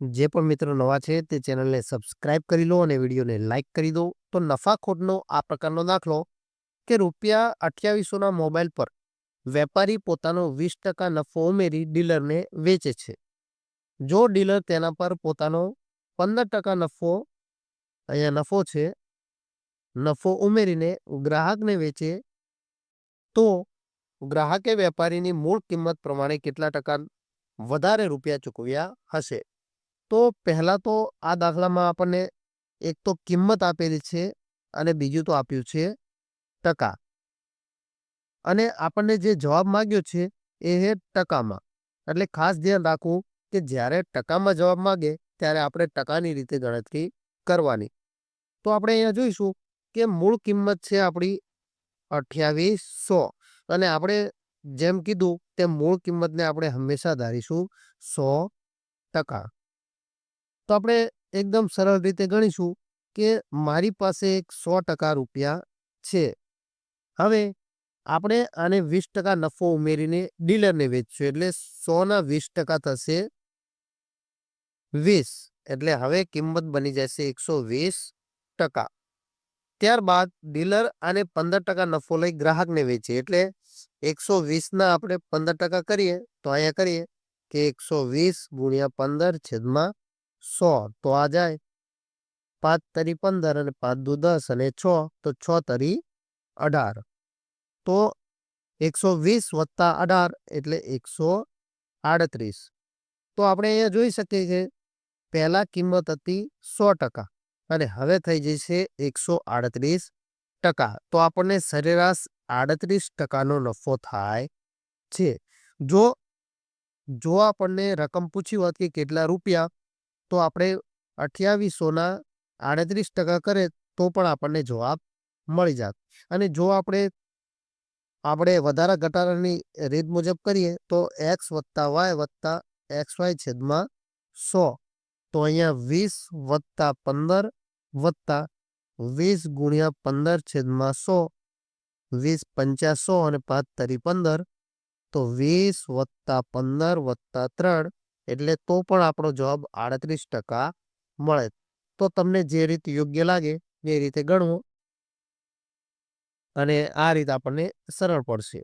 જે પણ મિત્રો નવા છે તે ચેનલને સબસ્ક્રાઇબ કરી લો અને વિડીયોને લાઇક કરી દો. તો નફાખોટનો આ પ્રકારનો દાખલો કે ₹2800ના મોબાઈલ પર વેપારી પોતાનો 20% નફો ઉમેરી ડીલરને વેચે છે. જો ડીલર તેના પર પોતાનો 15% નફો અહીંયા નફો છે નફો ઉમેરીને ગ્રાહકને વેચે તો ગ્રાહકે વેપારીની મૂળ કિંમત પ્રમાણે કેટલા ટકા વધારે રૂપિયા ચૂકવ્યા હશે? તો પહેલા તો આ દાખલામાં આપણને એક તો કિંમત આપેલી છે અને બીજું તો આપ્યું છે ટકા. અને આપણને જે જવાબ માંગ્યો છે એ છે ટકામાં. એટલે ખાસ ધ્યાન રાખવું કે જ્યારે ટકામાં જવાબ માંગે ત્યારે આપણે ટકાની રીતે ગણતરી કરવાની. તો આપણે અહીંયા જોઈશું કે મૂળ કિંમત છે આપણી 2800 અને આપણે જેમ કીધું તેમ મૂળ કિંમતને આપણે હંમેશા ધારીશું 100%. તો આપણે એકદમ સરળ રીતે ગણીશું કે મારી પાસે એક 100% રૂપિયા છે. હવે આપણે આને 20% નફો ઉમેરીને ડીલરને વેચશું એટલે 100ના 20% થશે 20. એટલે હવે કિંમત બની જશે 120%. ત્યારબાદ ડીલર આને 15% નફો લઈ ગ્રાહકને વેચે એટલે 120ના આપણે 15% કરીએ તો અહીંયા કરીએ કે 120 ગુણ્યા 15 છેદમાં 100 તો આ જાય 5 તરી 15 અને 5 દુ 10 અને 6 તો 6 તરી 18. તો 120 વત્તા 18 એટલે 138. તો આપણે અહીંયા જોઈ શકીએ કે પહેલા કિંમત હતી 100% અને હવે થઈ જશે 138%. તો આપણને સરેરાશ 38%નો નફો થાય છે. જો આપણને રકમ પૂછી હોત કે કેટલા રૂપિયા તો આપણે 2800ના 38% કરે તો પણ આપણને જવાબ મળી જાત. અને જો આપણે વધારા ઘટાડાની રીત મુજબ કરીએ તો x વત્તા y વત્તા xy છેદમાં 100. તો અહીંયા 20 વત્તા 15 વત્તા 20 ગુણ્યા 15 છેદમાં 100 20 પંચા 100 અને 5 તરી 15 તો 20 વત્તા 15 વત્તા 3 એટલે તો પણ આપણો જવાબ 38% મળે. તો તમને જે રીત યોગ્ય લાગે એ રીતે ગણવો અને આ રીત આપણને સરળ પડશે.